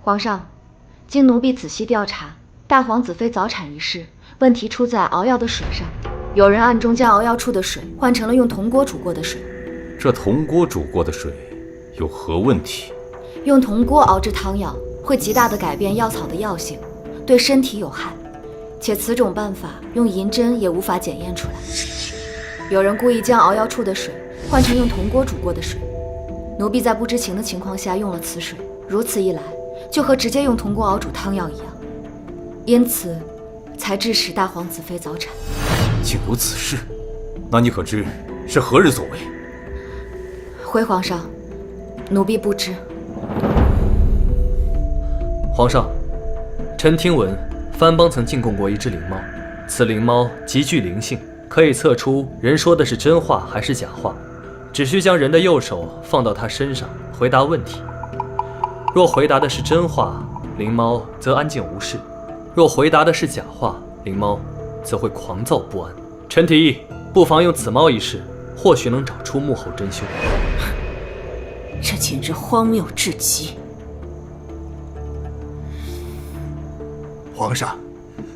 皇上，经奴婢仔细调查，大皇子妃早产一事，问题出在熬药的水上。有人暗中将熬药处的水换成了用铜锅煮过的水。这铜锅煮过的水有何问题？用铜锅熬制汤药会极大地改变药草的药性，对身体有害，且此种办法用银针也无法检验出来。有人故意将熬药处的水换成用铜锅煮过的水，奴婢在不知情的情况下用了此水，如此一来，就和直接用铜锅熬煮汤药一样，因此才致使大皇子妃早产。竟有此事，那你可知是何人所为？回皇上，奴婢不知。皇上，臣听闻藩邦曾进贡过一只灵猫，此灵猫极具灵性，可以测出人说的是真话还是假话，只需将人的右手放到它身上，回答问题。若回答的是真话，灵猫则安静无事；若回答的是假话，灵猫则会狂躁不安。臣提议，不妨用此猫一试，或许能找出幕后真凶。这简直荒谬至极！皇上，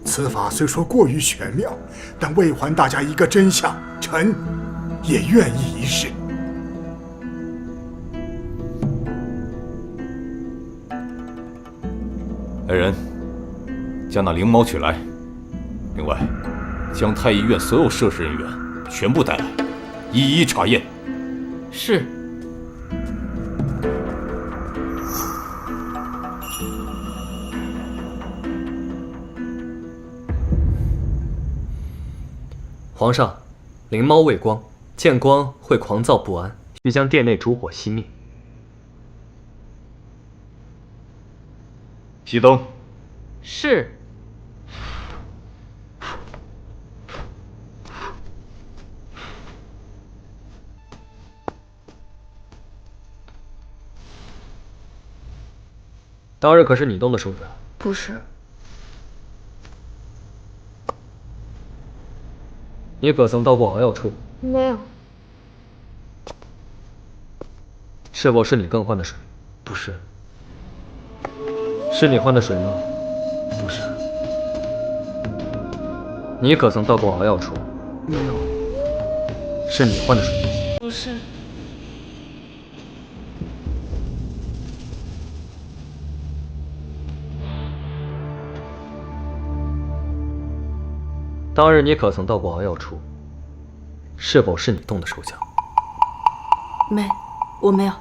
此法虽说过于玄妙，但为还大家一个真相，臣也愿意一试。来人，将那灵猫取来。另外，将太医院所有涉事人员全部带来，一一查验。是。皇上，灵猫畏光，见光会狂躁不安，需将殿内烛火熄灭。熄灯。是。当日可是你动的手脚？不是。你可曾到过熬药处？没有。是否是你更换的水？不是。是你换的水吗？不是。你可曾到过熬药处？没有。是你换的水吗？不是。当日你可曾到过熬药处？是否是你动的手脚？没，我没有。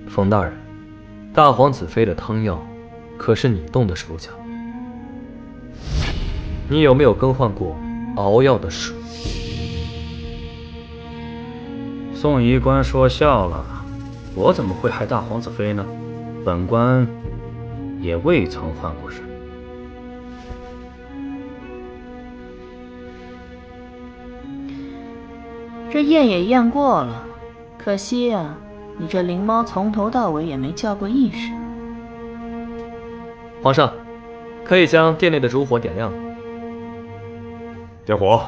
冯大人，大皇子妃的汤药可是你动的手脚？你有没有更换过熬药的水？宋仪官说笑了，我怎么会害大皇子妃呢？本官也未曾换过水。这验也验过了，可惜呀，你这灵猫从头到尾也没叫过一声。皇上，可以将殿内的烛火点亮。点火。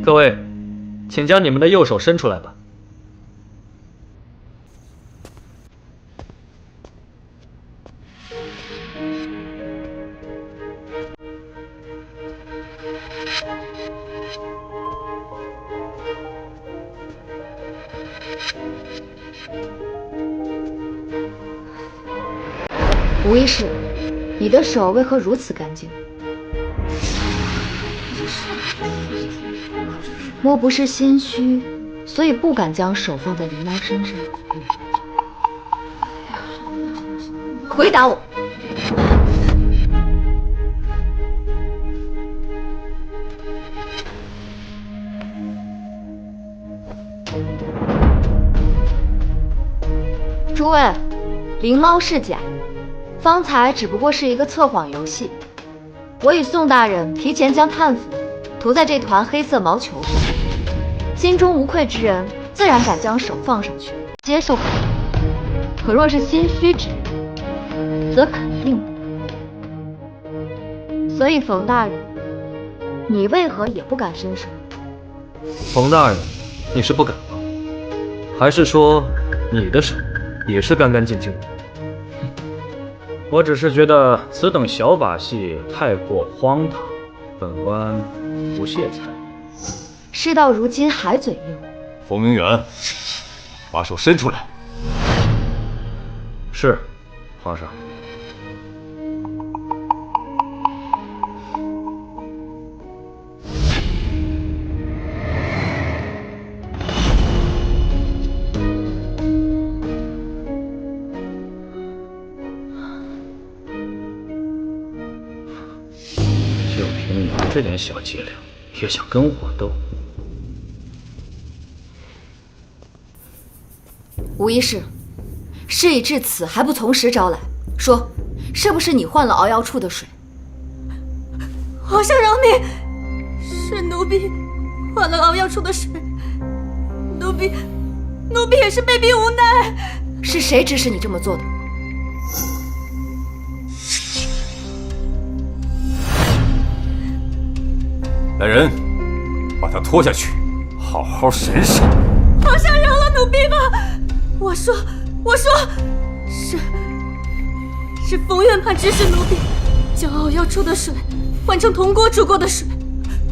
各位，请将你们的右手伸出来吧。吴医师，你的手为何如此干净？莫不是心虚，所以不敢将手放在灵猫身上？回答我！诸位，灵猫是假，方才只不过是一个测谎游戏。我与宋大人提前将炭粉涂在这团黑色毛球上，心中无愧之人自然敢将手放上去，接受可能；可若是心虚之人，则肯定不。所以冯大人，你为何也不敢伸手？冯大人，你是不敢吗？还是说你的手也是干干净净的？我只是觉得此等小把戏太过荒唐，本官不屑参与。事到如今还嘴硬，冯明远，把手伸出来。是，皇上。就凭你这点小伎俩，也想跟我斗？吴医师，事已至此还不从实招来，说是不是你换了熬药处的水？皇上饶命，是奴婢换了熬药处的水，奴婢也是被逼无奈。是谁指使你这么做的？来人，把他拖下去，好好审审。皇上饶了奴婢吧！我说，是冯院判指使奴婢将熬药处的水换成铜锅煮过的水。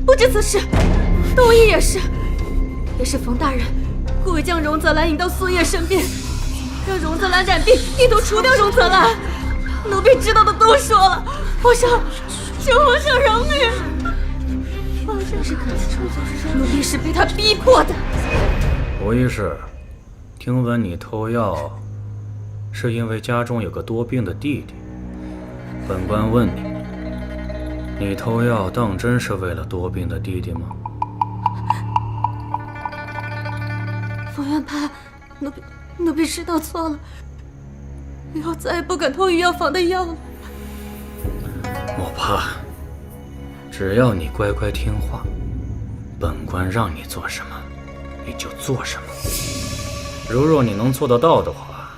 不知此事，窦毅也是冯大人故意将荣泽兰引到苏叶身边，让荣泽兰染病，意图除掉荣泽兰。奴婢知道的都说了，皇上，求皇上饶命！皇上，奴婢是被他逼迫的。吴医师，听闻你偷药，是因为家中有个多病的弟弟。本官问你，你偷药当真是为了多病的弟弟吗？冯院判，奴婢知道错了，以后再也不敢偷御药房的药了。莫怕，只要你乖乖听话，本官让你做什么，你就做什么。如若你能做得到的话，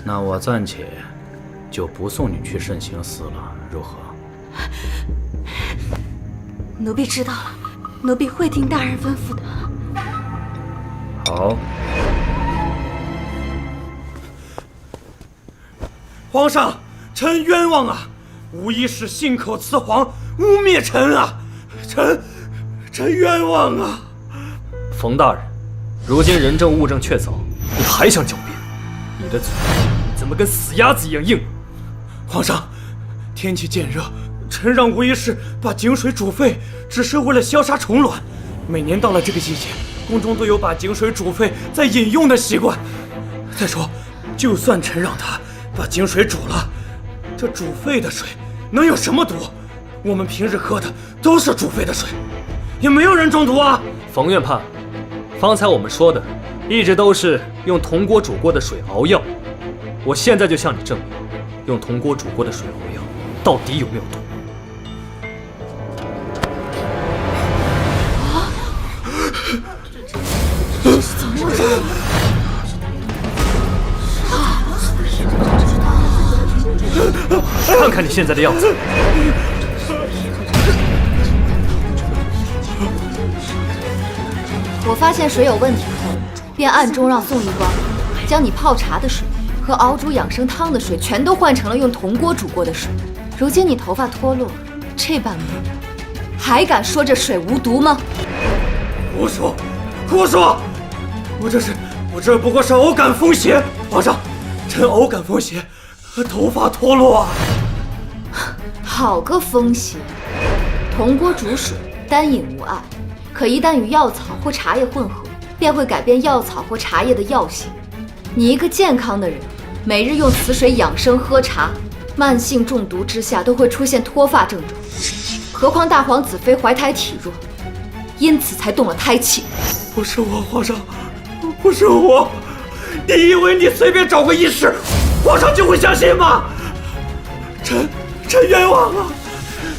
那我暂且就不送你去慎刑司了，如何？奴婢知道了，奴婢会听大人吩咐的。好。皇上，臣冤枉啊！吴医师信口雌黄，污蔑臣啊！臣冤枉啊！冯大人，如今人证物证确凿，你还想狡辩？你的嘴怎么跟死鸭子一样硬？皇上，天气渐热，臣让吴医师把井水煮沸，只是为了消杀虫卵。每年到了这个季节，宫中都有把井水煮沸再饮用的习惯。再说，就算臣让他把井水煮了，这煮沸的水能有什么毒？我们平日喝的都是煮沸的水，也没有人中毒啊！冯院判，方才我们说的一直都是用铜锅煮过的水熬药，我现在就向你证明，用铜锅煮过的水熬药到底有没有毒。这是怎么回事？看看你现在的样子。我发现水有问题后，便暗中让宋医官将你泡茶的水和熬煮养生汤的水全都换成了用铜锅煮过的水。如今你头发脱落，这般模样，还敢说这水无毒吗？胡说！我这不过是偶感风邪。皇上，臣偶感风邪，头发脱落啊！好个风邪！铜锅煮水，单饮无碍，可一旦与药草或茶叶混合，便会改变药草或茶叶的药性。你一个健康的人，每日用此水养生喝茶，慢性中毒之下都会出现脱发症状。何况大皇子妃怀胎体弱，因此才动了胎气。不是我，皇上，不是我。你以为你随便找个医师，皇上就会相信吗？臣冤枉啊！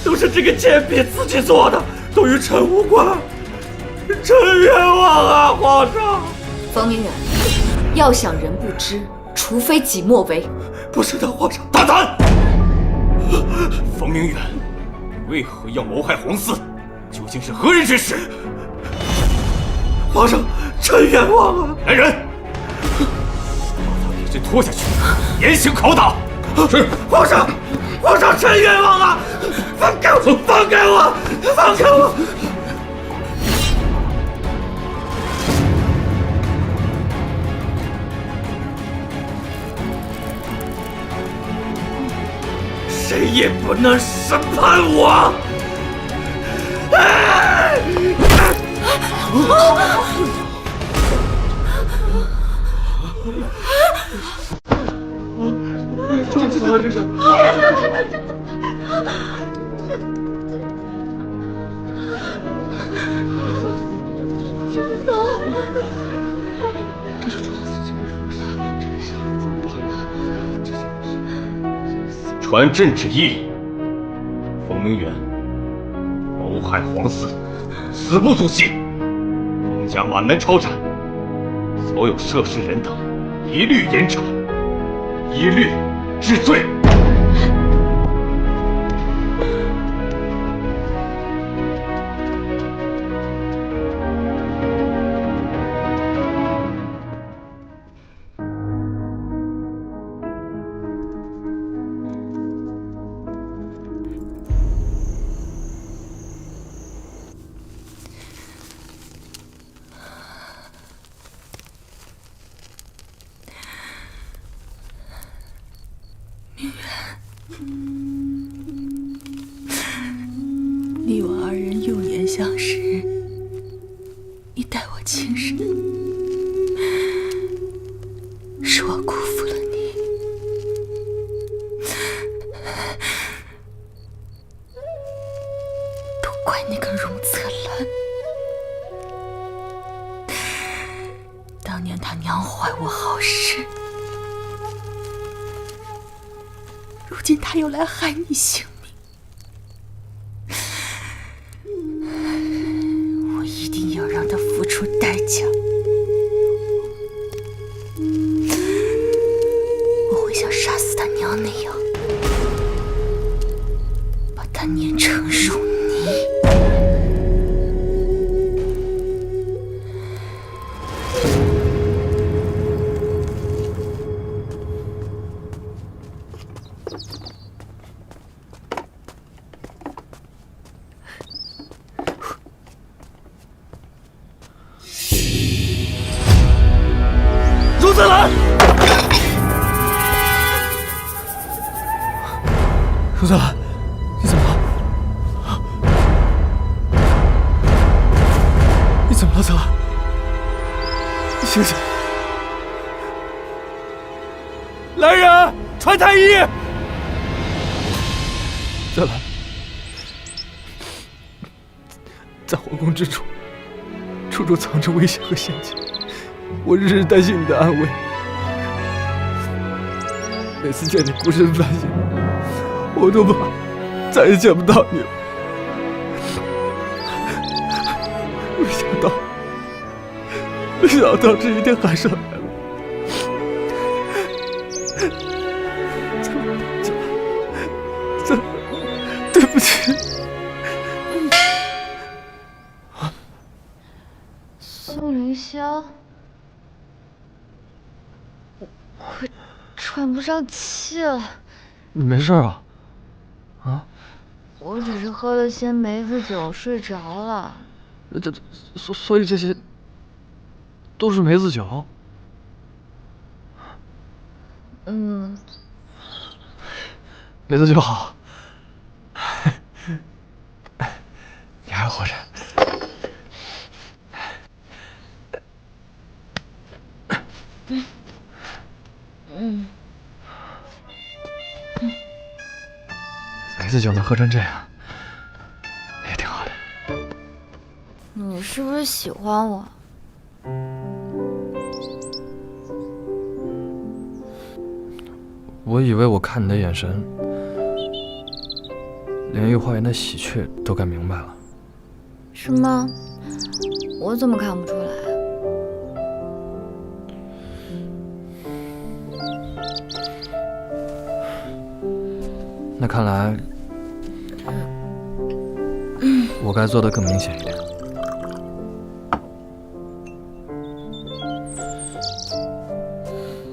都是这个贱婢自己做的，都与臣无关。臣冤枉啊，皇上！冯明远，要想人不知，除非己莫为。不是的，皇上。大胆！冯明远，为何要谋害皇嗣？究竟是何人之事？皇上，臣冤枉啊！来人，把他一直拖下去，严刑拷打。是，皇上，臣冤枉啊！放开我！放开我！放开我！谁也不能审判我！传朕旨意，冯明远谋害皇嗣，死不足惜。冯家满门抄斩，所有涉事人等一律严查，一律治罪。你我二人幼年相识，你待我亲人，是我辜负了你。都怪那个荣策兰，当年他娘坏我好事，如今他又来害你性命。一定要让他付出代价。我会像杀死他娘那样，把他碾成乳泥。荣策兰，荣策兰，你怎么了？你怎么了，策兰？你醒醒！来人，传太医！策兰，在皇宫之处，处处藏着危险和陷阱。我日日担心你的安危，每次见你孤身犯险，我都怕再也见不到你了。没想到这一天还是来了。对不起。苏凌霄。我喘不上气了。你没事啊？啊？我只是喝了些梅子酒睡着了。所以这些都是梅子酒？嗯。梅子酒好。你还活着。梅子酒能喝成这样，也挺好的。你是不是喜欢我？我以为我看你的眼神连御花园的喜鹊都该明白了。是吗？我怎么看不出来？那看来，我该做得更明显一点。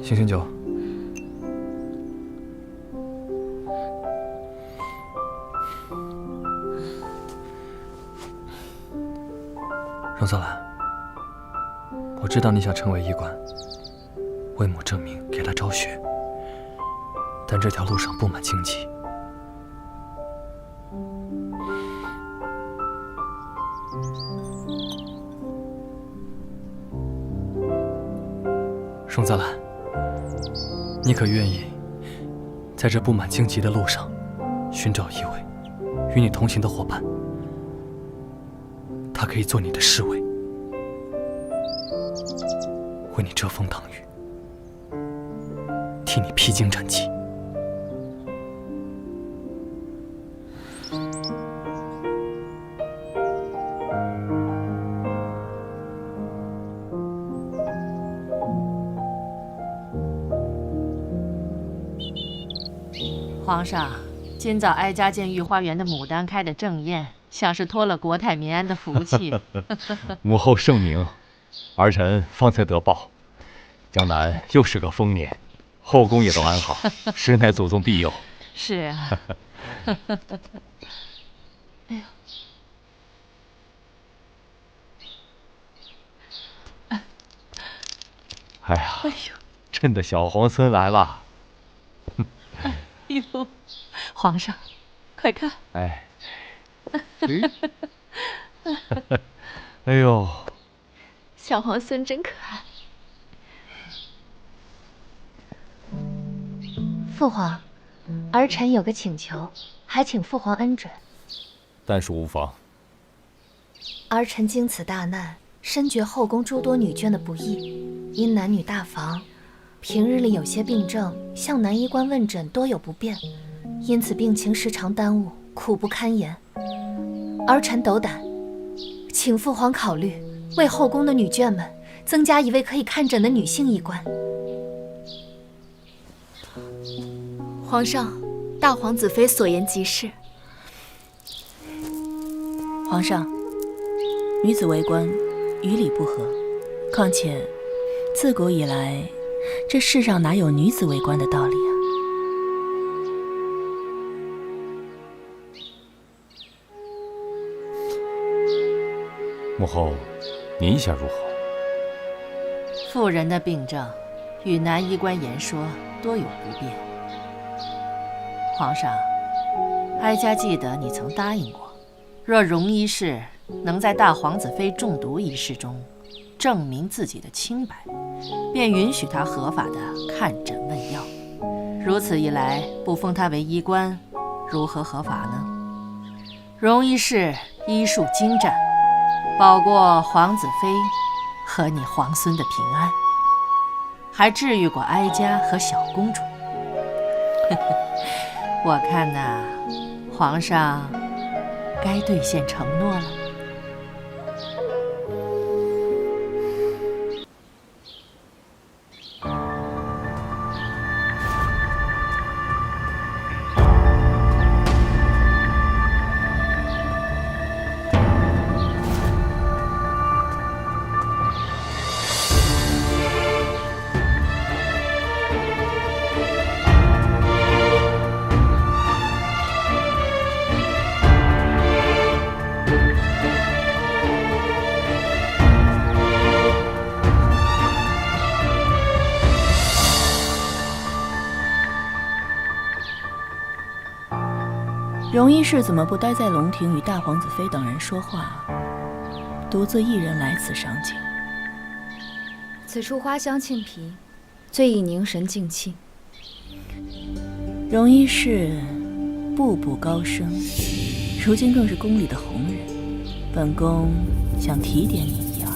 醒醒酒。荣泽兰，我知道你想成为医官，为母证明，给他昭雪，但这条路上布满荆棘。荣泽兰，你可愿意在这布满荆棘的路上寻找一位与你同行的伙伴？他可以做你的侍卫，为你遮风挡雨，替你披荆斩棘。皇上，今早哀家见御花园的牡丹开得正艳，像是托了国泰民安的福气。母后圣明，儿臣方才得报，江南又是个丰年，后宫也都安好，实乃祖宗庇佑。是啊。哎呦！哎呀，朕的小皇孙来了。哎呦，皇上，快看！哎，哎呦，小皇孙真可爱。父皇，儿臣有个请求，还请父皇恩准。但属无妨。儿臣经此大难，深觉后宫诸多女眷的不易，因男女大防，平日里有些病症，向男医官问诊多有不便，因此病情时常耽误，苦不堪言。儿臣斗胆，请父皇考虑为后宫的女眷们增加一位可以看诊的女性医官。皇上，大皇子妃所言极是。皇上，女子为官，与理不合。况且，自古以来，这世上哪有女子为官的道理啊？母后，您想如何？妇人的病症，与男医官言说多有不便。皇上，哀家记得你曾答应过，若荣医士能在大皇子妃中毒一事中证明自己的清白，便允许他合法的看诊问药。如此一来，不封他为医官，如何合法呢？荣医士医术精湛，保过皇子妃和你皇孙的平安，还治愈过哀家和小公主。我看呐，皇上该兑现承诺了。荣医士怎么不待在龙庭与大皇子妃等人说话，独自一人来此赏景？此处花香沁脾，最宜凝神静气。荣医士步步高升，如今更是宫里的红人，本宫想提点你一二。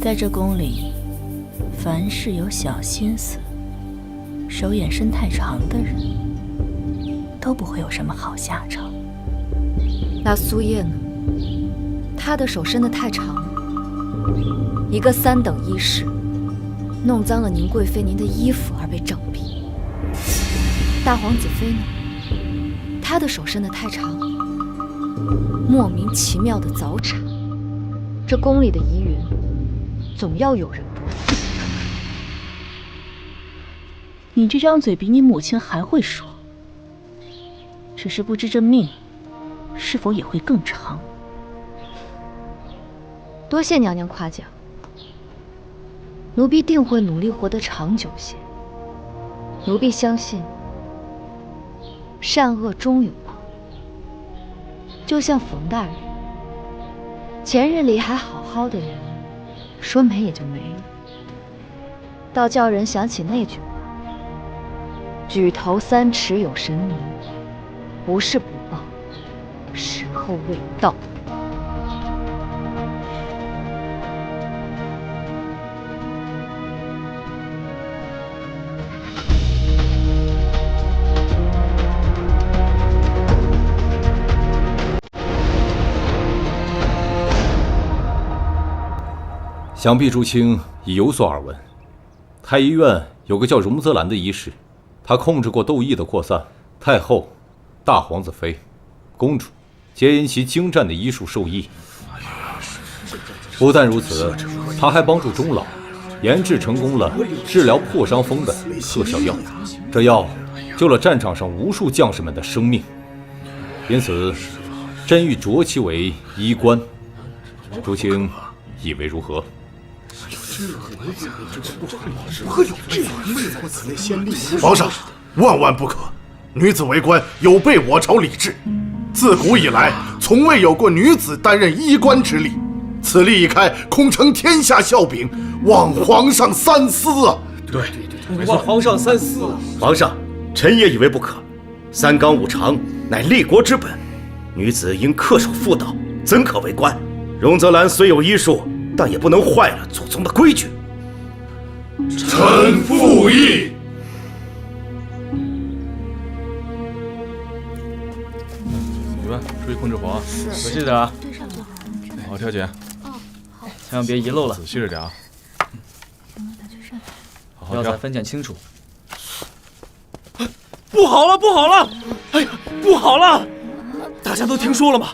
在这宫里，凡是有小心思、手眼伸太长的人，都不会有什么好下场。那苏叶呢？她的手伸得太长了，一个3等医士，弄脏了宁贵妃您的衣服而被整毙。大皇子妃呢？她的手伸得太长，莫名其妙的早产。这宫里的疑云，总要有人拨。你这张嘴比你母亲还会说，只是不知这命是否也会更长。多谢娘娘夸奖，奴婢定会努力活得长久些。奴婢相信，善恶终有报。就像冯大人，前日里还好好的人，说没也就没了，倒叫人想起那句话：举头3尺有神明，不是不报，时候未到。想必朱清已有所耳闻，太医院有个叫荣泽兰的医师，他控制过窦异的扩散，太后、大皇子妃、公主皆因其精湛的医术受益。不但如此，他还帮助钟老研制成功了治疗破伤风的特效药，这药救了战场上无数将士们的生命。因此，朕欲擢其为医官。朱清以为如何？皇上，万万不可！女子为官有悖我朝礼制，自古以来从未有过女子担任医官之力。此例一开，恐成天下笑柄，望皇上三思啊！对，望皇上三思啊！皇上，臣也以为不可。3纲5常乃立国之本，女子应恪守妇道，怎可为官？荣泽兰虽有医术，但也不能坏了祖宗的规矩。臣附议。你们注意控制火，仔细点啊！好好调节，千万别遗漏了，仔细着点啊！好好调，要咱分拣清楚。不好了，不好了！哎呀，不好了！大家都听说了吗？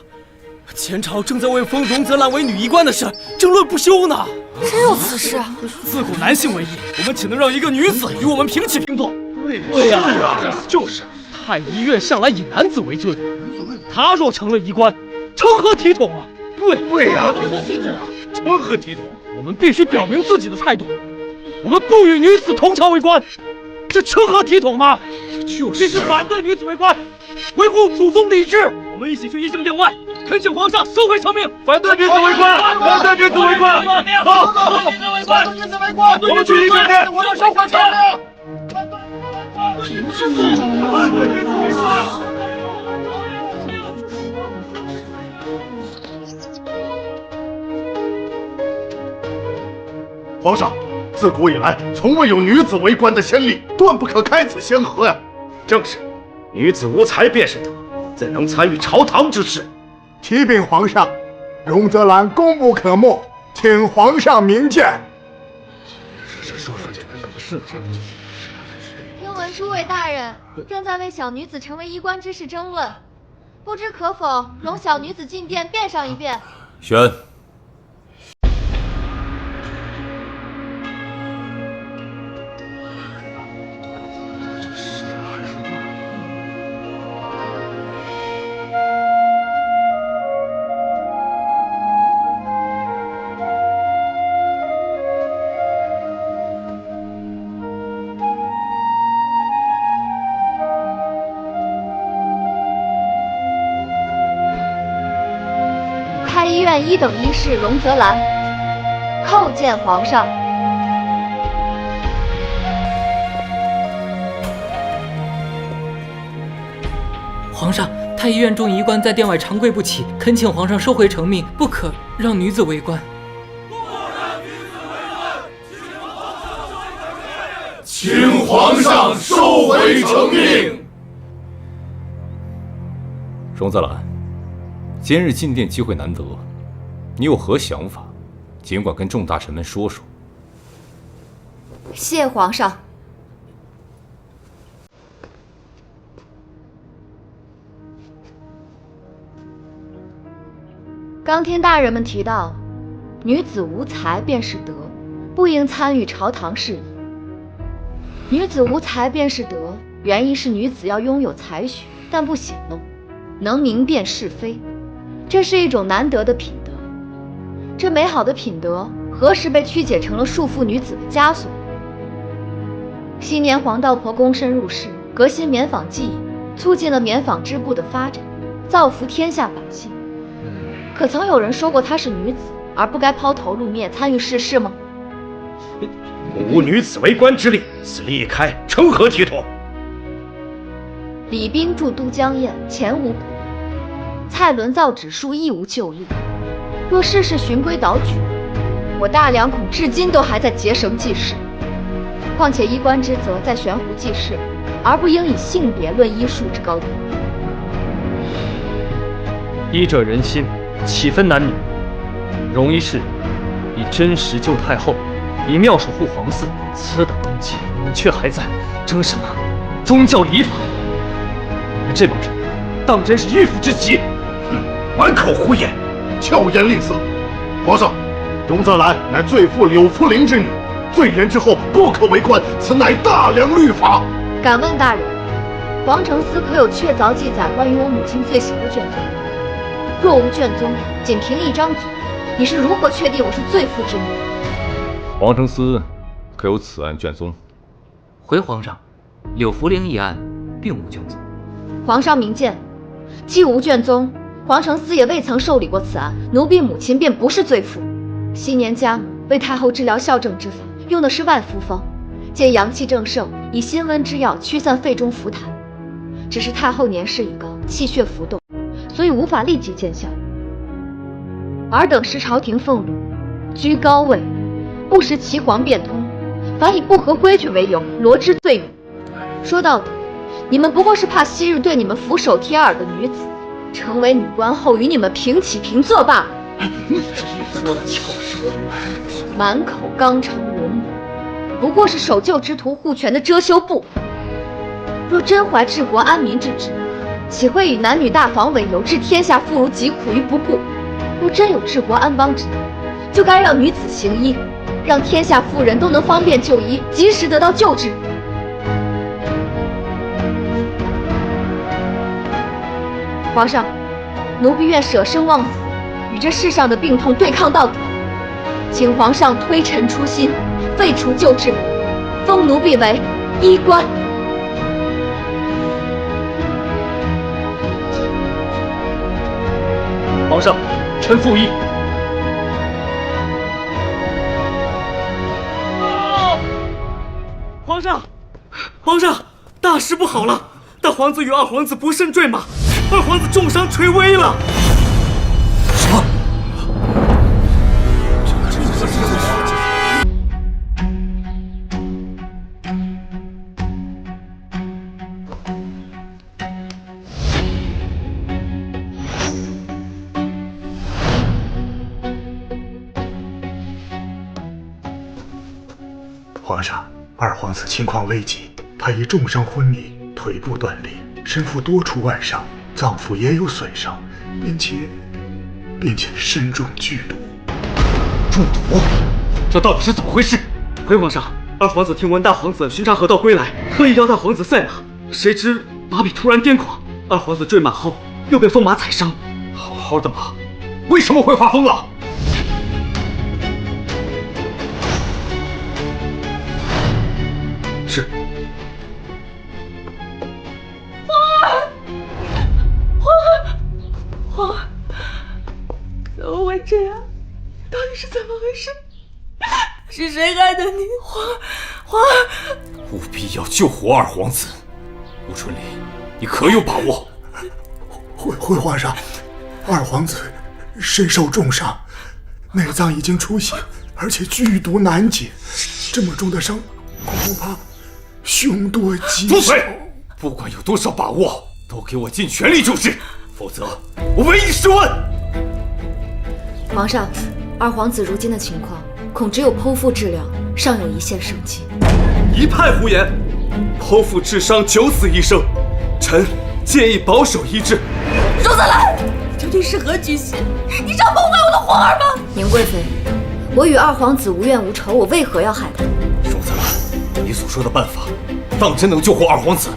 前朝正在为封荣泽兰为女医官的事争论不休呢。真有此事？自古男性为医，我们岂能让一个女子与我们平起平坐？对呀，就是。太医院向来以男子为尊，他若成了医官，成何体统啊？对呀，成何体统？我们必须表明自己的态度，我们不与女子同朝为官，这成何体统吗？就是必须反对女子为官，维护祖宗礼制。我们一起去医政殿外，恳请皇上收回成命，反对女子为官，反对女子为官。好，反对女子为官，我们去医政殿，我要收回成命。皇上，自古以来从未有女子为官的先例，断不可开此先河呀！正是，女子无才便是德，怎能参与朝堂之事？启禀皇上，荣泽兰功不可没，请皇上明鉴。听闻诸位大人正在为小女子成为医官之事争论，不知可否容小女子进殿辩上一辩？选。太医院1等医士荣泽兰叩见皇上。皇上，太医院众医官在殿外长跪不起，恳请皇上收回成命，不可让女子为官。请皇上收回成命。荣泽兰，今日进殿机会难得，你有何想法？尽管跟众大臣们说说。谢皇上。刚听大人们提到，女子无才便是德，不应参与朝堂事宜。女子无才便是德，原意是女子要拥有才学，但不显露，能明辨是非，这是一种难得的品德。这美好的品德，何时被曲解成了束缚女子的枷锁？昔年黄道婆躬身入仕，革新棉纺技艺，促进了棉纺织部的发展，造福天下百姓。可曾有人说过她是女子，而不该抛头露面参与世事吗？无女子为官之力，此例一开，成何体统？李冰驻都江堰，前无补漏；蔡伦造纸术，亦无旧例。若事事循规蹈矩，我大梁恐至今都还在结绳记事。况且衣冠之责在悬壶济世，而不应以性别论医术之高低。医者仁心，岂分男女？容一是以真实救太后，以妙守护皇嗣，此等动机，你却还在争什么宗教礼法？你们这帮人，当真是迂腐之极！满口胡言，巧言令色。皇上，荣泽兰乃罪妇柳福陵之女，罪人之后不可为官，此乃大梁律法。敢问大人，皇承思可有确凿记载关于我母亲罪行的卷宗？若无卷宗，仅凭一张嘴，你是如何确定我是罪妇之女？皇承思可有此案卷宗？回皇上，柳福陵一案并无卷宗。皇上明鉴，既无卷宗，皇承思也未曾受理过此案，奴婢母亲便不是罪妇。昔年家母为太后治疗校正之法，用的是外敷方，见阳气正盛，以辛温之药驱散肺中浮痰。只是太后年事已高，气血浮动，所以无法立即见效。尔等视朝廷俸禄，居高位，不识岐黄变通，反以不合规矩为由罗织罪名。说到底，你们不过是怕昔日对你们俯首帖耳的女子，成为女官后与你们平起平坐罢了。说的巧舌，满口纲常文武，不过是守旧之徒护权的遮羞布。若真怀治国安民之志，岂会以男女大防为由置天下妇孺疾苦于不顾？若真有治国安邦之德，就该让女子行医，让天下妇人都能方便就医，及时得到救治。皇上，奴婢愿舍生忘死，与这世上的病痛对抗到底。请皇上推陈出新，废除旧制，封奴婢为医官。皇上，臣附议。皇上，皇上，大事不好了！大皇子与二皇子不慎坠马，二皇子重伤垂危了。什么？皇上，二皇子情况危急，他已重伤昏迷，腿部断裂，身负多处外伤，脏腑也有损伤，并且身中剧毒。中毒？这到底是怎么回事？回皇上，二皇子听闻大皇子巡查河道归来，特意邀大皇子赛马，谁知马匹突然癫狂，二皇子坠马后又被风马踩伤。好好的马，为什么会发疯了？是。皇儿，怎么会这样？到底是怎么回事？是谁害的你？皇儿，务必要救活二皇子。吴春丽，你可有把握？回皇上，二皇子身受重伤，内脏已经出血，而且剧毒难解，这么重的伤，恐怕凶多吉少。住嘴！不管有多少把握，都给我尽全力救治。否则我唯你是问。皇上，二皇子如今的情况，恐只有剖腹治疗尚有一线生机。一派胡言！剖腹治伤，九死一生，臣建议保守医治。荣泽兰，究竟是何居心？你想谋害我的皇儿吗？宁贵妃，我与二皇子无冤无仇，我为何要害他？荣泽兰，你所说的办法，当真能救活二皇子？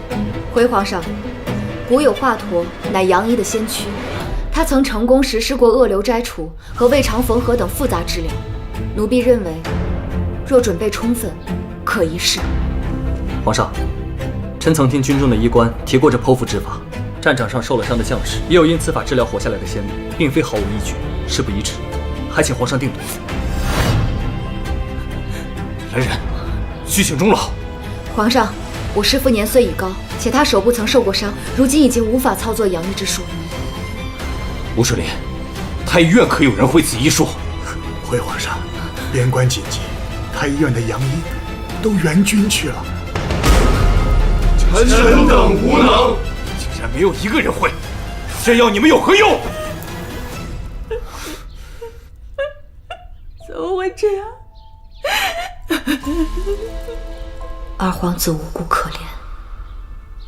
回皇上，古有华佗，乃杨医的先驱，他曾成功实施过恶瘤摘除和胃肠缝合等复杂治疗。奴婢认为，若准备充分，可一试。皇上，臣曾听军中的医官提过这剖腹治法，战场上受了伤的将士也有因此法治疗活下来的先例，并非毫无依据。事不宜迟，还请皇上定夺。来人，虚请终老。皇上，我师父年岁已高，且他手部曾受过伤，如今已经无法操作养医之术。吴顺林，太医院可有人会此医术？回皇上，边关紧急，太医院的杨医都援军去了。臣等无能，竟然没有一个人会，这要你们有何用？怎么会这样？二皇子无辜可怜，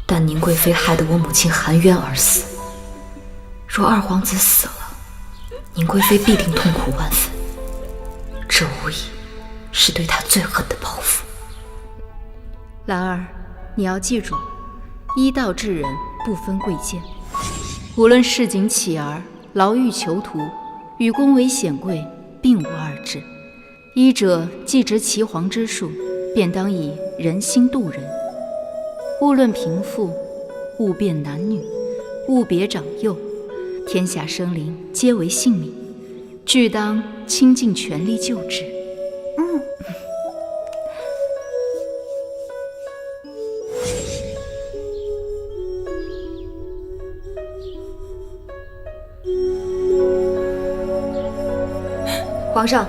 但宁贵妃害得我母亲含冤而死。若二皇子死了，宁贵妃必定痛苦万分，这无疑是对她最狠的报复。兰儿，你要记住，医道治人不分贵贱，无论市井乞儿、牢狱囚徒，与宫闱显贵并无二致。医者既执岐黄之术，便当以人心度人。勿论贫富，勿辨男女，勿别长幼，天下生灵皆为性命，俱当倾尽全力救治。皇上，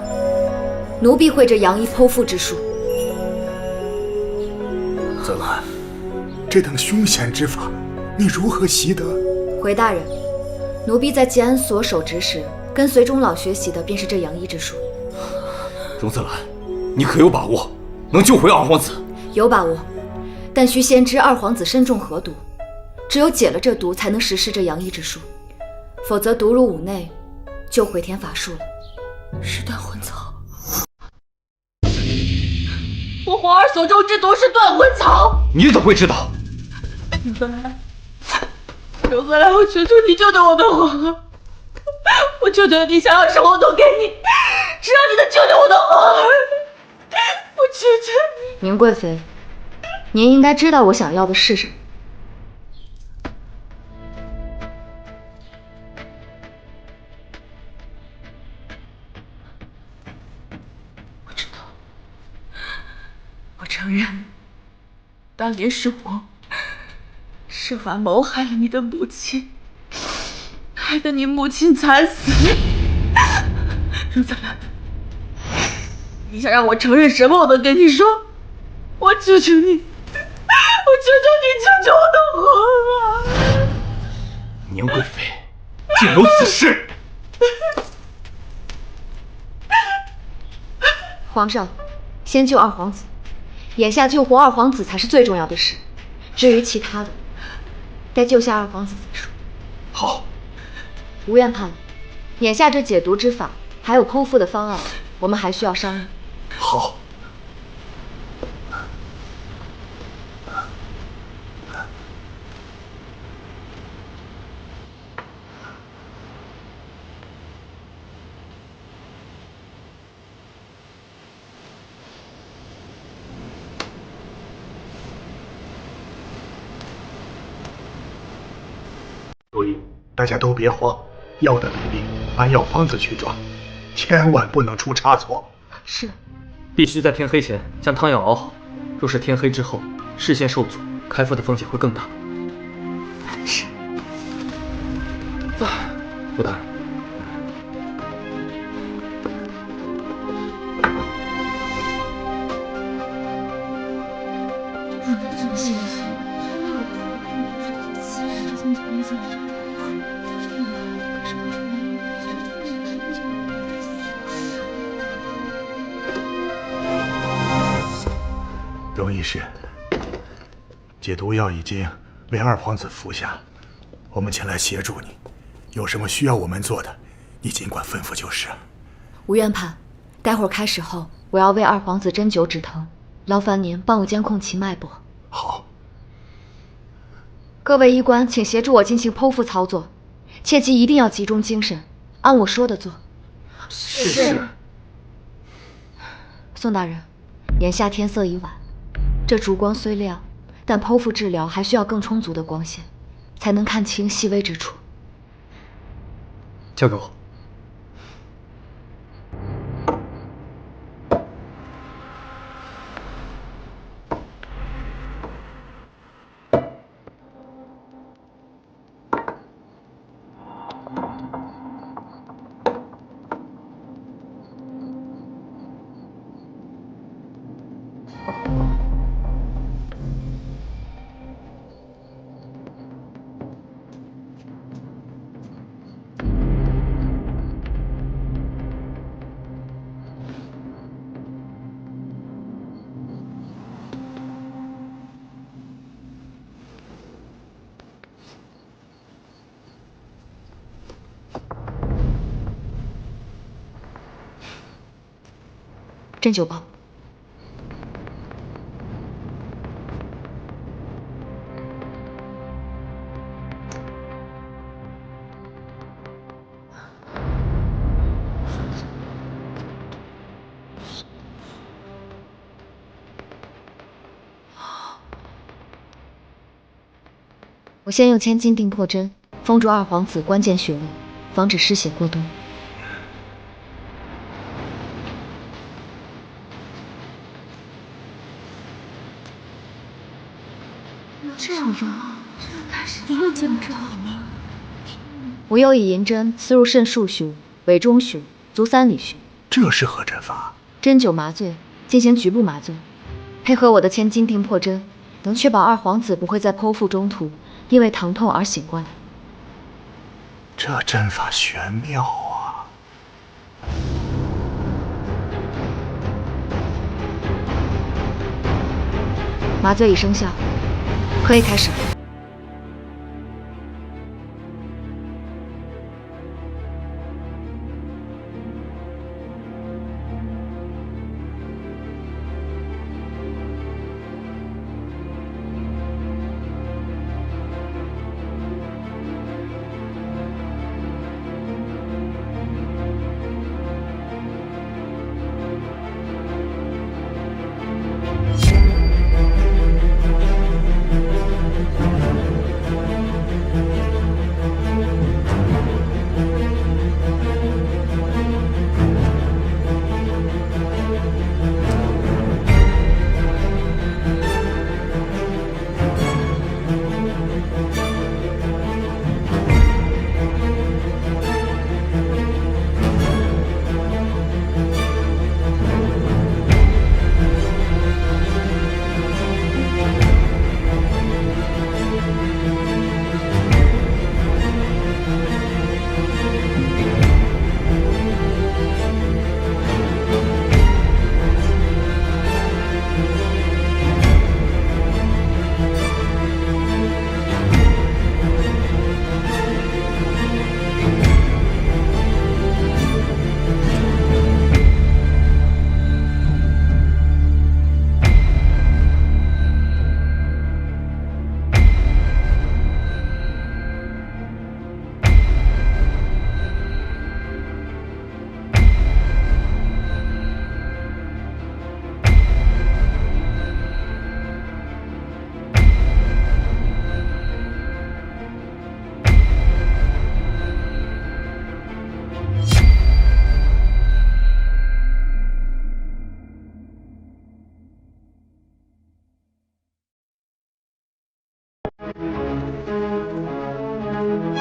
奴婢会这杨医剖腹之术。泽兰，这等凶险之法，你如何习得？回大人，奴婢在吉安所守职时，跟随钟老学习的便是这杨医之术。荣泽兰，你可有把握能救回二皇子？有把握，但需先知二皇子身中何毒，只有解了这毒，才能实施这杨医之术，否则毒入五内，就回天乏术了。是断魂草，我皇儿所中之毒是断魂草。你怎么会知道？荣泽兰，荣泽兰，我求求你救救我的皇儿！我求求你，想要什么我都给你，只要你能救救我的皇儿！我求求你。宁贵妃，您应该知道我想要的是什么。我承认，当年是我设法谋害了你的母亲，害得你母亲惨死。荣泽兰，你想让我承认什么我都跟你说，我求求你，我求求你救救我的皇儿！宁贵妃，竟有此事！皇上，先救二皇子。眼下救活二皇子才是最重要的事，至于其他的，待救下二皇子再说。好，吴院判，眼下这解毒之法还有剖腹的方案，我们还需要商议。好。所以大家都别慌，药的比例按药方子去抓，千万不能出差错。是，必须在天黑前将汤药熬好，若是天黑之后视线受阻，开腹的风险会更大。是。吴大人，冯医师，解毒药已经为二皇子服下，我们前来协助你，有什么需要我们做的，你尽管吩咐就是。吴院判，待会儿开始后，我要为二皇子针灸止疼，劳烦您帮我监控其脉搏。好。各位医官，请协助我进行剖腹操作，切记一定要集中精神，按我说的做。是。宋大人，眼下天色已晚，这烛光虽亮，但剖腹治疗还需要更充足的光线，才能看清细微之处。交给我。针灸包。我先用千斤钉破针，封住二皇子关键穴位，防止失血过多。这样用，你又见不着吗？我又以银针刺入肾腧穴、委中穴、足三里穴。这是何针法？针灸麻醉，进行局部麻醉，配合我的千斤钉破针，能确保二皇子不会在剖腹中途因为疼痛而醒过来。这针法玄妙啊！麻醉已生效，可以开始。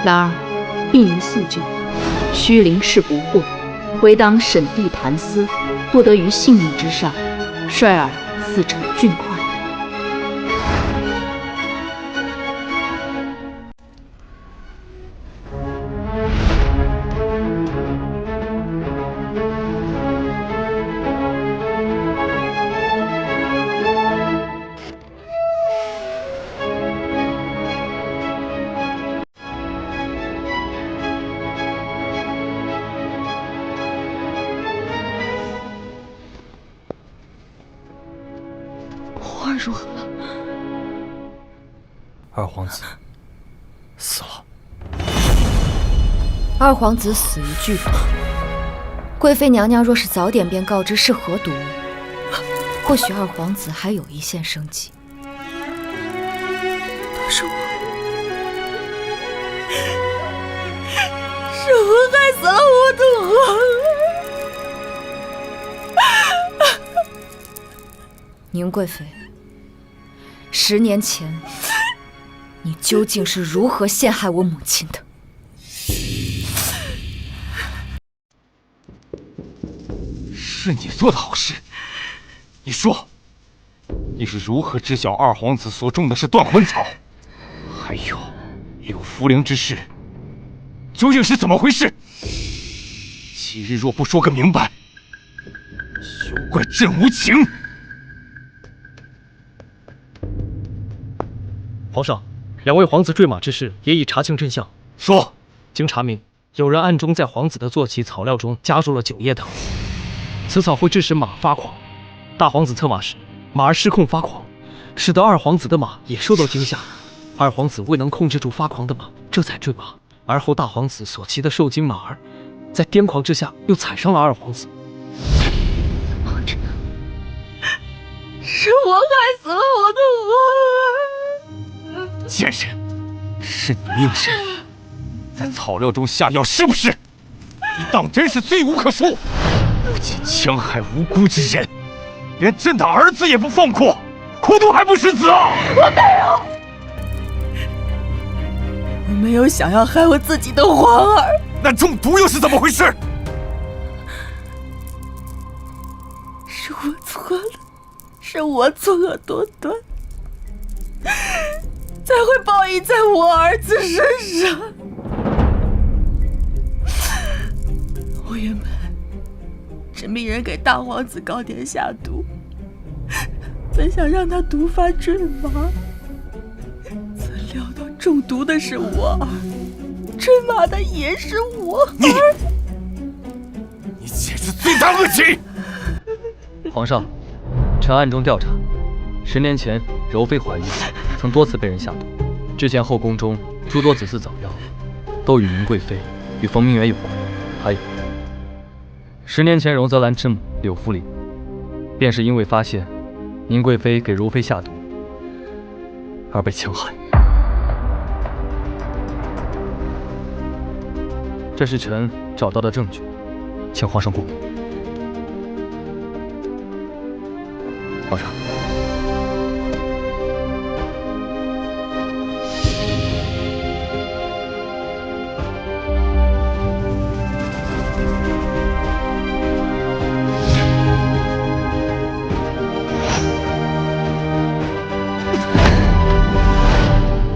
然而，病因素旧，虚灵事不惑，唯当审地盘思，不得于性命之上，率尔自成俊快。说，二皇子死了。二皇子死于剧毒，贵妃娘娘若是早点便告知是何毒物，或许二皇子还有一线生机。都是我，是我害死了我的皇儿。宁贵妃，10年前，你究竟是如何陷害我母亲的？是你做的好事。你说，你是如何知晓二皇子所种的是断魂草？还有柳茯苓之事，究竟是怎么回事？今日若不说个明白，休怪朕无情。皇上，2位皇子坠马之事也已查清真相。说，经查明，有人暗中在皇子的坐骑草料中加入了9叶藤，此草会致使马发狂。大皇子策马时，马儿失控发狂，使得二皇子的马也受到惊吓。二皇子未能控制住发狂的马，这才坠马。而后大皇子所骑的受惊马儿，在癫狂之下又踩伤了二皇子。是我害死了我的皇儿。贱人，是你命甚，在草料中下药是不是？你当真是罪无可恕，不仅戕害无辜之人，连朕的儿子也不放过，苦毒还不食子啊！我没有，我没有想要害我自己的皇儿。那中毒又是怎么回事？是我错了，是我作恶多端，才会报应在我儿子身上。我原本是命人给大皇子糕点下毒，本想让他毒发坠马，怎料到中毒的是我儿，坠马的也是我儿。你简直罪大恶极！皇上，臣暗中调查，10年前柔妃怀孕，曾多次被人下毒。之前后宫中诸多子嗣早夭，都与宁贵妃与冯明远有关。还有，10年前容泽兰之母柳茯苓，便是因为发现宁贵妃给如妃下毒，而被戕害。这是臣找到的证据，请皇上过目。皇上，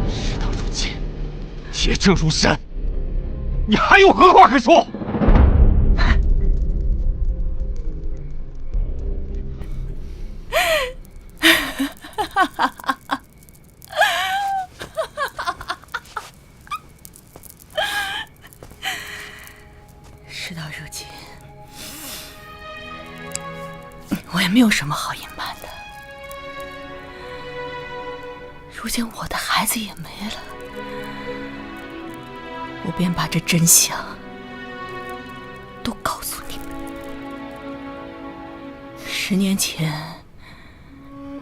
事到如今，铁证如山，你还有何话可说？事到如今，我也没有什么好隐瞒的。如今我的孩子也没了，我便把这真相都告诉你们。10年前，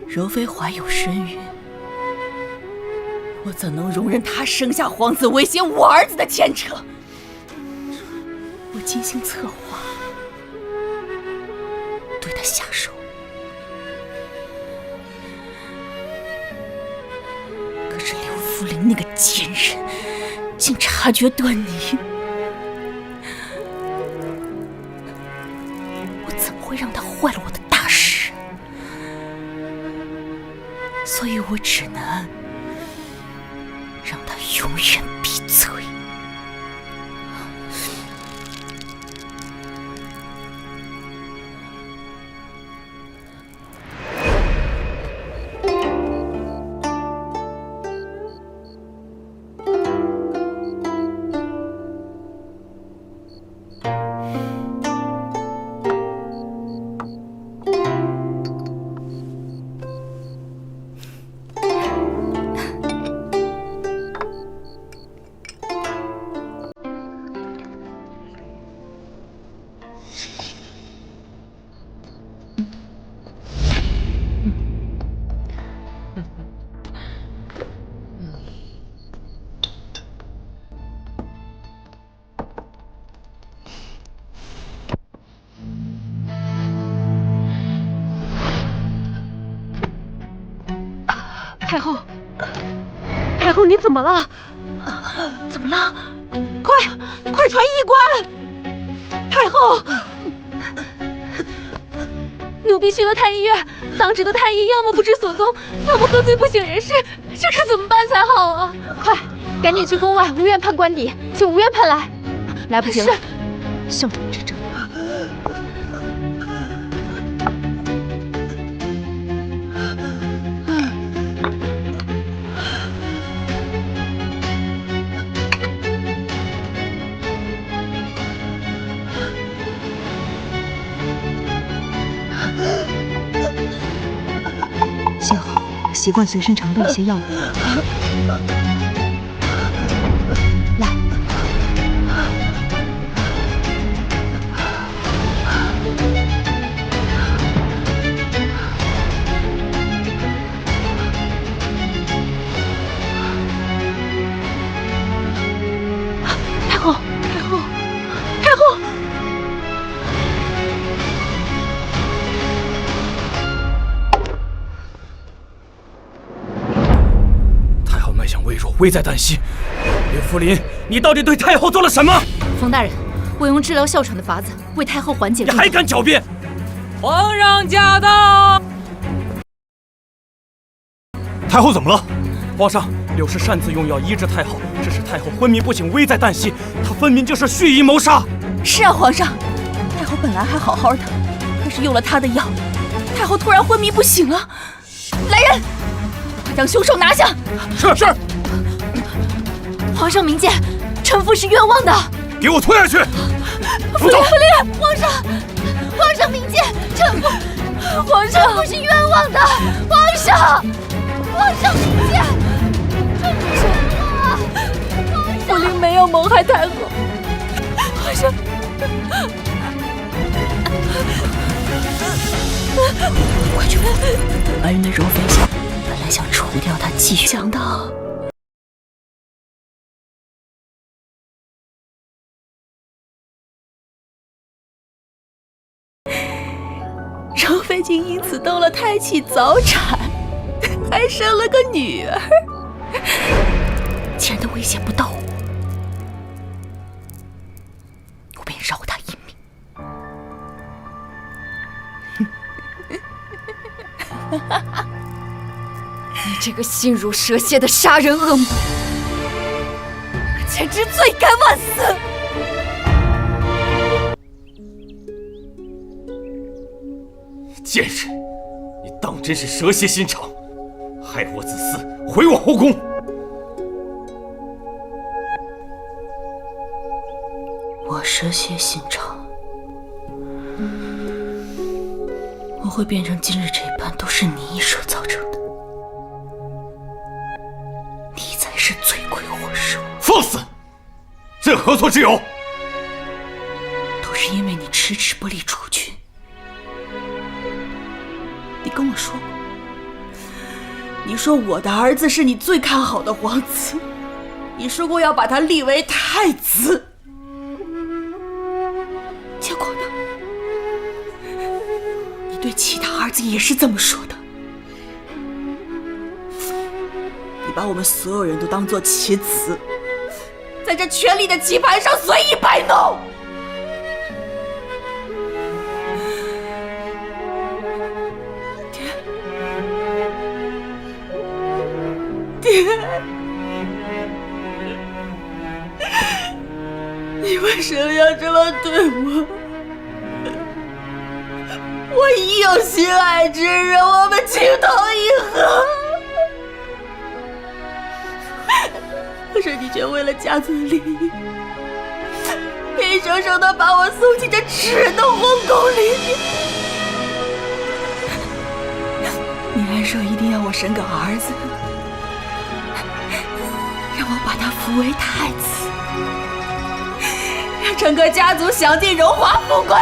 柔妃怀有身孕，我怎能容忍她生下皇子威胁我儿子的牵扯？我精心策划，对他下手。可是柳茯苓那个贱人，竟察觉端倪。我怎么会让他坏了我的大事？所以我只能让他永远闭嘴。太后，太后，你怎么了？怎么了？快传医官！太后，奴婢去了太医院，当值的太医要么不知所踪，要么喝醉不省人事，这可怎么办才好啊？快，赶紧去宫外吴院判官邸，请吴院判来。来不及了，圣人之政。幸好我习惯随身常备一些药物。来，太后，太后，太后！脉象微弱，危在旦夕。岳福临，你到底对太后做了什么？冯大人，我用治疗哮喘的法子为太后缓解。你还敢狡辩！皇上驾到！太后怎么了？皇上，柳氏擅自用药医治太后，致使太后昏迷不醒，危在旦夕。她分明就是蓄意谋杀。是啊，皇上，太后本来还好好的，可是用了他的药，太后突然昏迷不醒了。来人，快将凶手拿下！是。皇上明鉴，臣妇是冤枉的。给我拖下去！福临，皇上明鉴，臣妇是冤枉的。皇上明鉴，臣妇啊！福临没有谋害太后。皇上，快去！白云的柔妃想，本来想除掉他，继续想到。柔妃竟因此动了胎气，早产，还生了个女儿。既然他威胁不到我便饶他一命。你这个心如蛇蝎的杀人恶魔，简直罪该万死！贱人，你当真是蛇蝎心肠，害我子嗣，毁我后宫！我蛇蝎心肠，我会变成今日这般，都是你一手造成的。你才是罪魁祸首！放肆！朕何错之有？都是因为你迟迟不立储君。你跟我说过，你说我的儿子是你最看好的皇子，你说过要把他立为太子。结果呢？你对其他儿子也是这么说的。你把我们所有人都当作棋子，在这权力的棋盘上随意摆弄。爹，你为什么要这么对我？我已有心爱之人，我们情投意合，可是你却为了家族利益，硬生生的把我送进这耻的皇宫里。你还说一定要我生个儿子，让我把他扶为太子，让整个家族享尽荣华富贵。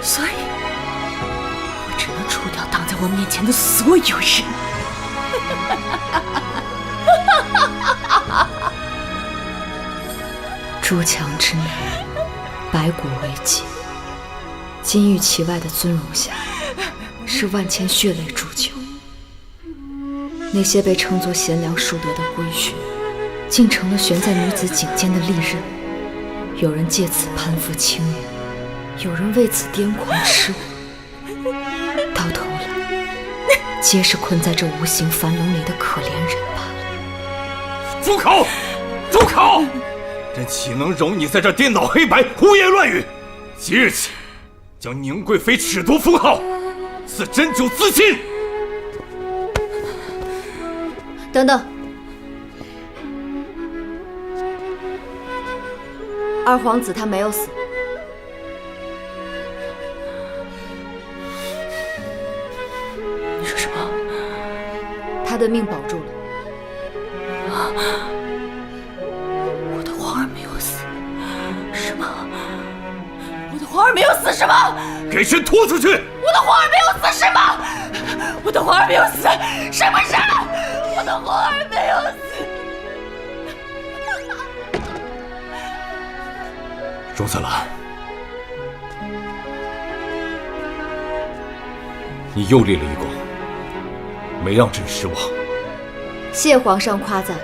所以，我只能除掉挡在我面前的所有人。筑墙之内，白骨为基，金玉其外的尊容下，是万千血泪铸就。那些被称作贤良淑德的规训，竟成了悬在女子颈间的利刃。有人借此攀附青云，有人为此癫狂痴舞，到头来，皆是困在这无形樊笼里的可怜人罢了。住口！住口！朕岂能容你在这颠倒黑白、胡言乱语？即日起，将宁贵妃褫夺封号，赐针灸自尽。等等，二皇子他没有死。你说什么？他的命保住了。我的皇儿没有死？什么？我的皇儿没有死？什么？给朕拖出去！我的皇儿没有死？什么？我的皇儿没有死？什么事？我的皇儿没有死。荣子兰，你又立了一功，没让朕失望。谢皇上夸赞，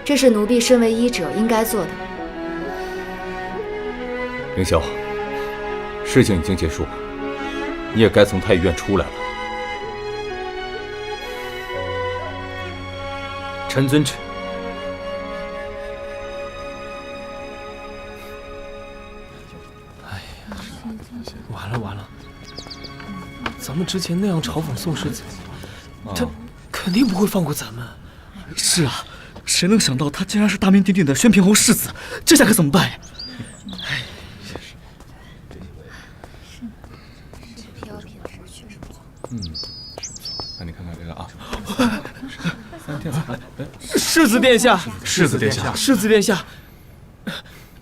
这是奴婢身为医者应该做的。凌霄，事情已经结束了，你也该从太医院出来了。臣遵旨。完了！咱们之前那样嘲讽宋世子，他肯定不会放过咱们。是啊，谁能想到他竟然是大名鼎鼎的宣平侯世子？这下可怎么办呀？那你看看这个啊。世子殿下，世子殿下，世子殿下，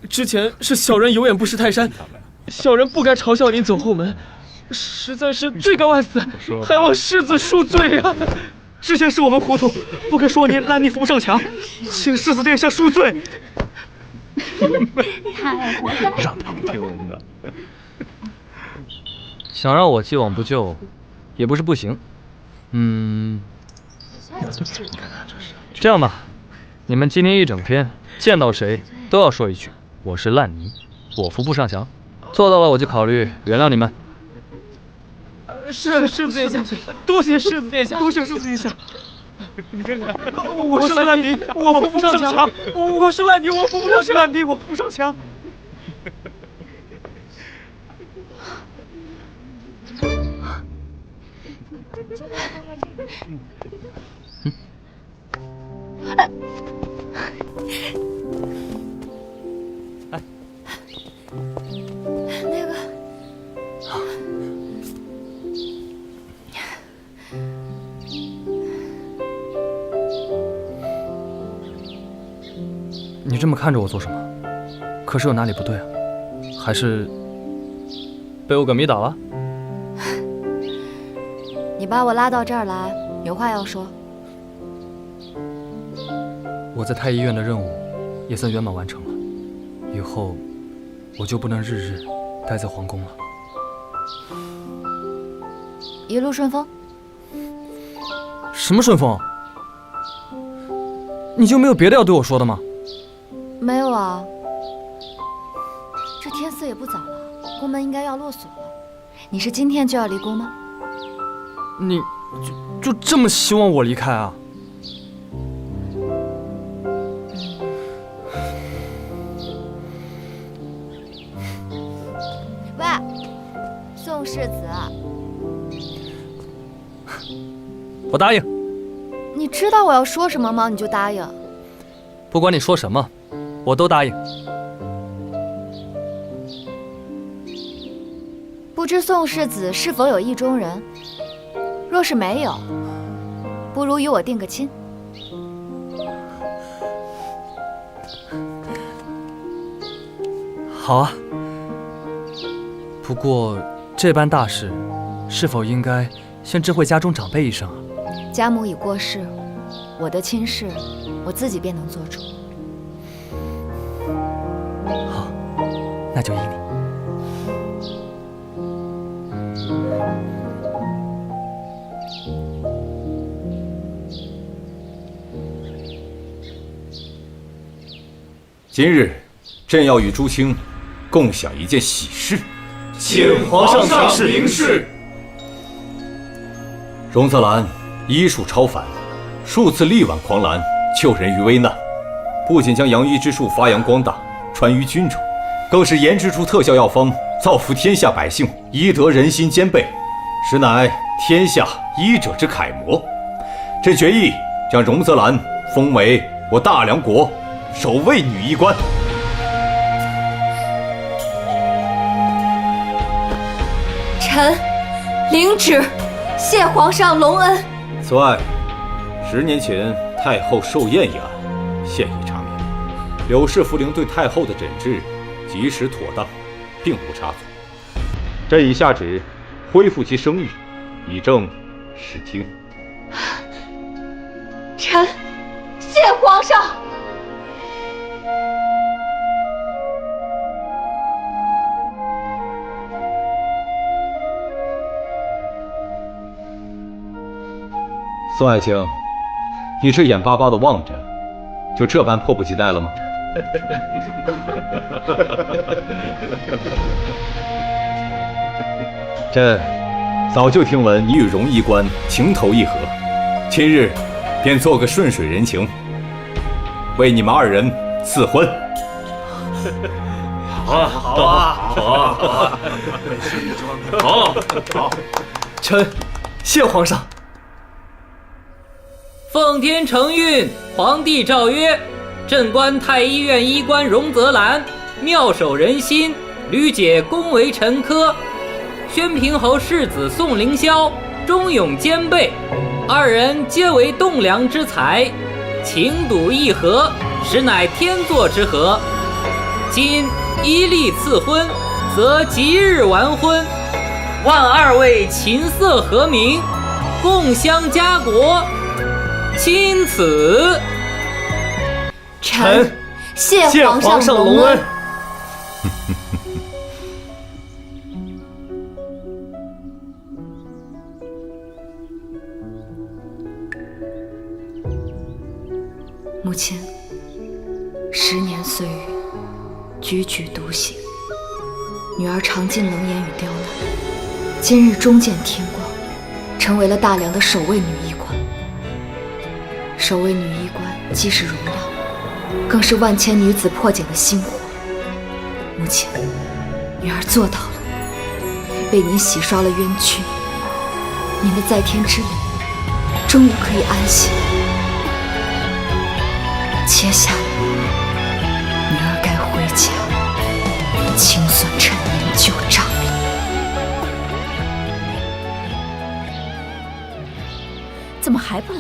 之前是小人有眼不识泰山，小人不该嘲笑您走后门，实在是罪该万死，还望世子恕罪啊！之前是我们糊涂，不该说您烂泥扶不上墙，请世子殿下恕罪。太活该！让他们听闻的。想让我既往不咎，也不是不行。这样吧，你们今天一整天见到谁都要说一句：“我是烂泥，我扶不上墙。”做到了，我就考虑原谅你们。是世子殿下，多谢世子殿下，多谢世子殿下。你看看，我是烂泥，我扶不上墙；我是烂泥，我扶不上墙；烂泥，我扶不上墙。那个，你这么看着我做什么？可是有哪里不对啊？还是被我给迷倒了？你把我拉到这儿来，有话要说。我在太医院的任务也算圆满完成了，以后我就不能日日待在皇宫了。一路顺风。什么顺风？你就没有别的要对我说的吗？没有啊，这天色也不早了，宫门应该要落锁了。你是今天就要离宫吗？你就这么希望我离开啊？喂，宋世子，我答应。你知道我要说什么吗？你就答应。不管你说什么，我都答应。不知宋世子是否有意中人？若是没有，不如与我定个亲。好啊。不过这般大事，是否应该先知会家中长辈一声啊？家母已过世，我的亲事我自己便能做主。那就依你。今日，朕要与朱清共享一件喜事，请皇上明示。荣泽兰医术超凡，数次力挽狂澜，救人于危难，不仅将养医之术发扬光大，传于军中，更是研制出特效药方，造福天下百姓，医德人心兼备，实乃天下医者之楷模。朕决意将荣泽兰封为我大梁国首位女医官。臣领旨，谢皇上隆恩。此外，10年前太后寿宴一案，现已查明，柳氏福陵对太后的诊治及时妥当，并无差错。朕已下旨恢复其声誉，以正视听。臣谢皇上。宋爱卿，你这眼巴巴地望着，就这般迫不及待了吗？朕早就听闻你与荣医官情投意合，今日便做个顺水人情，为你们2人赐婚。好，臣谢皇上。奉天承运，皇帝诏曰：朕观太医院医官荣泽兰妙手仁心，屡解宫闱臣科；宣平侯世子宋凌霄忠勇兼备，2人皆为栋梁之才，情笃意合，实乃天作之合。今依例赐婚，则吉日完婚，万2位琴瑟和鸣，共襄家国。钦此。臣谢皇上隆恩。母亲，10年岁月，踽踽独行，女儿尝尽冷眼与刁难，今日终见天光，成为了大梁的首位女医官。首位女医官既是荣耀，更是万千女子破茧的薪火。母亲，女儿做到了，为您洗刷了冤屈，您的在天之灵终于可以安息。接下来，女儿该回家清算陈年旧账了。怎么还不来？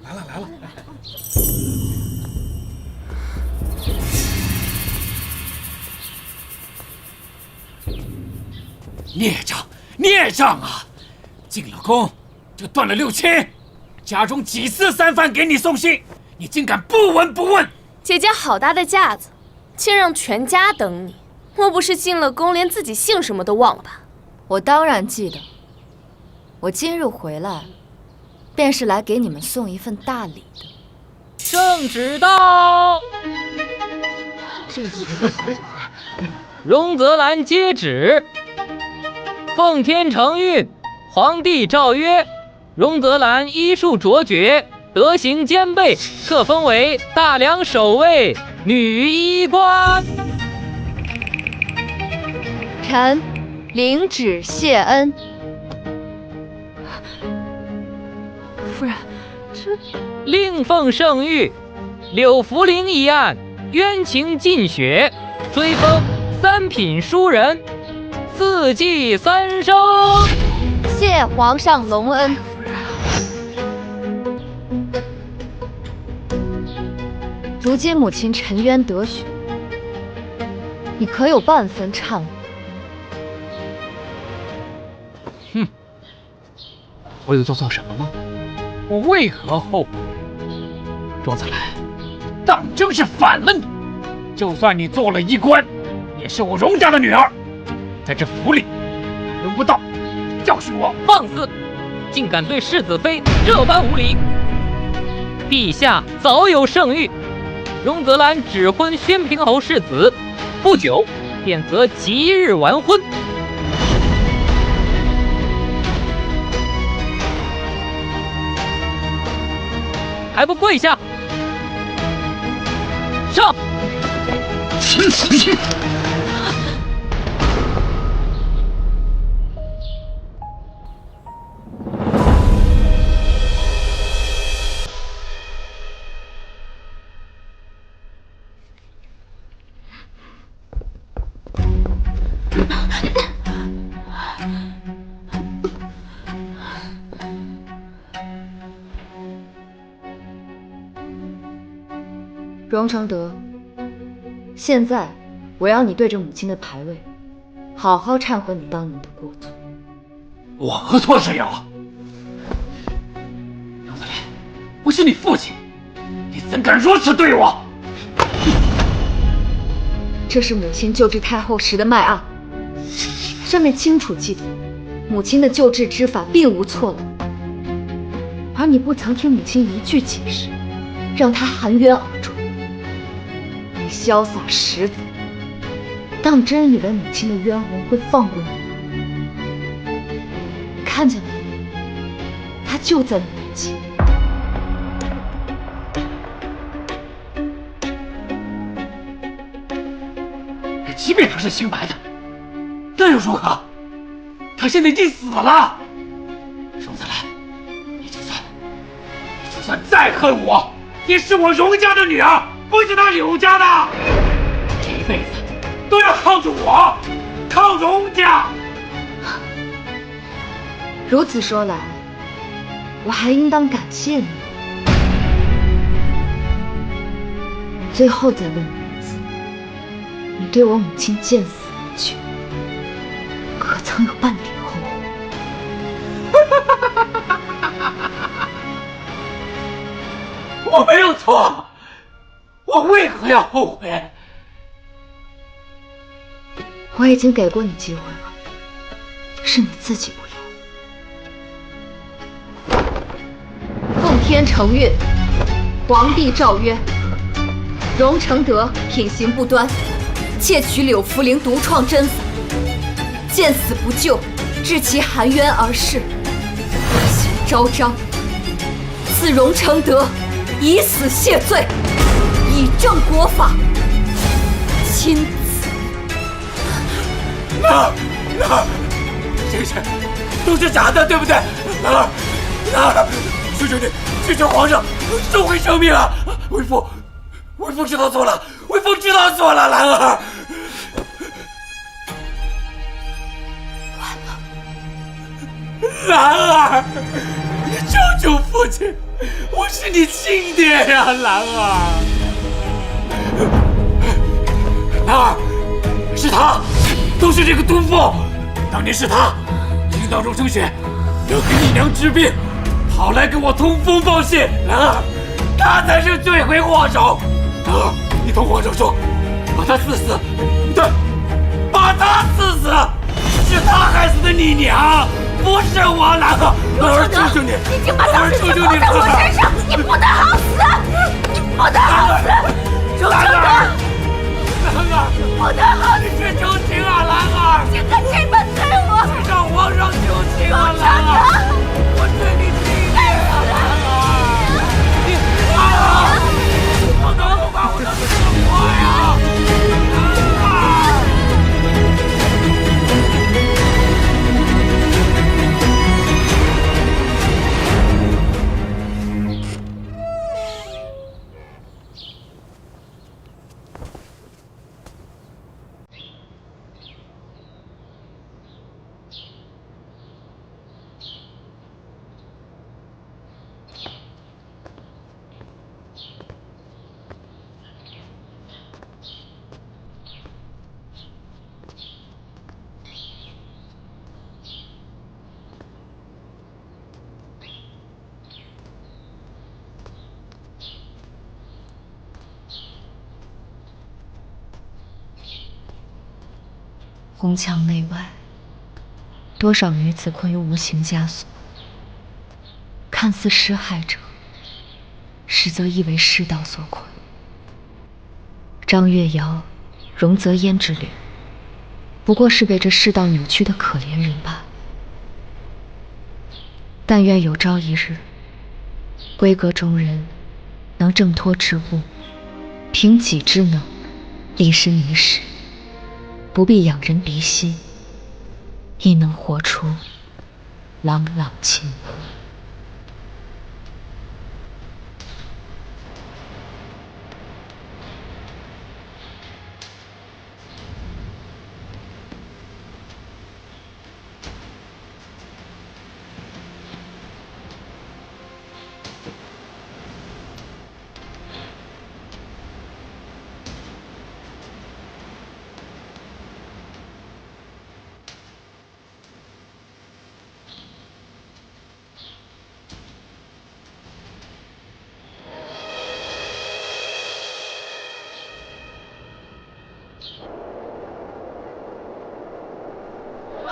来了！孽障啊！进了宫就断了6亲，家中几次3番给你送信，你竟敢不闻不问！姐姐好大的架子，竟让全家等你，莫不是进了宫连自己姓什么都忘了吧？我当然记得，我今日回来，便是来给你们送一份大礼的。圣旨到，荣泽兰接旨。奉天承运，皇帝诏曰：荣泽兰医术卓绝，德行兼备，特封为大梁首位女医官。臣领旨谢恩。夫人，这另奉圣谕，柳福陵一案冤情尽雪，追封3品书人，4季3升。谢皇上隆恩。如今母亲沉冤得雪，你可有半分忏悔？我有做错什么吗？我为何后悔？庄子兰，当真是反了你！就算你做了医官，也是我荣家的女儿，在这府里轮不到教训我。放肆！竟敢对世子妃这般无礼！陛下早有圣谕，荣泽兰指婚宣平侯世子，不久便择吉日完婚。还不跪下！上！荣承德，现在我要你对着母亲的牌位，好好忏悔你当年的过错。我何错之有？荣子兰，我是你父亲，你怎敢如此对我？这是母亲救治太后时的脉案，上面清楚记载，母亲的救治之法并无错漏，而你不曾听母亲一句解释，让她含冤而终。你潇洒食子，当真以为母亲的冤魂会放过你？看见了没？她就在你面前。即便他是清白的，那又如何？他现在已经死了。荣子兰，你就算再恨我，也是我荣家的女儿，不是他柳家的。这一辈子都要靠着我，靠荣家。如此说来，我还应当感谢你。最后再问你一次，你对我母亲见死不救，可曾有半点后悔？我没有错，我为何要后悔？我已经给过你机会了，是你自己不要。奉天承运，皇帝诏曰：荣承德品行不端，窃取柳福陵独创针法，见死不救，致其含冤而逝，恶行昭彰，赐荣承德以死谢罪，以正国法，亲子。那这些都是假的，对不对？求求你，求求皇上收回生命啊！为父知道错了，为父知道错了，兰儿。兰儿，救救父亲！我是你亲爹呀，兰儿。兰儿，是他，都是这个毒妇。当年是他听到荣承雪要给你娘治病，跑来跟我通风报信。兰儿，他才是罪魁祸首。兰儿，你同皇上说，把他赐死。对，把他赐死，是他害死的你娘。不是我，兰儿，兰儿，求求你，已经把刀子全放在我身上，你不得好死！你不得好死！荣承德，兰儿，不得好死！你求情啊，兰儿！竟敢这般对我！让皇上求情啊，兰儿！我是你亲爹啊，兰儿！兰儿，你不能不把我当成什么呀！红墙内外，多少女子困于无形枷锁，看似施害者，实则亦为世道所困。张月瑶、荣泽烟之旅，不过是被这世道扭曲的可怜人罢了。但愿有朝一日，闺阁中人能挣脱桎梏，凭己之能，立身一世，不必仰人鼻息，亦能活出朗朗清波。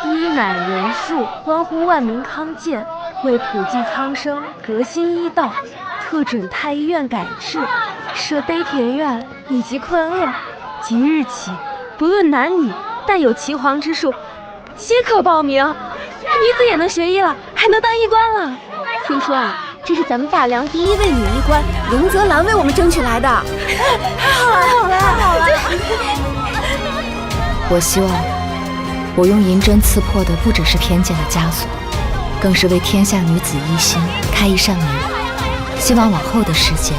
一乃人数，关乎万民康健，为普济苍生，革新医道，特准太医院改制，设悲田院以及困厄。即日起，不论男女，但有岐黄之术，皆可报名。女子也能学医了，还能当医官了。听说啊，这是咱们大梁第一位女医官荣泽兰为我们争取来的。太好了，好了，好了！我希望，我用银针刺破的不只是偏见的枷锁，更是为天下女子一心开一扇门。希望往后的世间，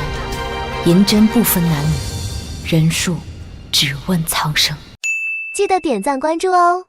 银针不分男女，人数只问苍生。记得点赞关注哦。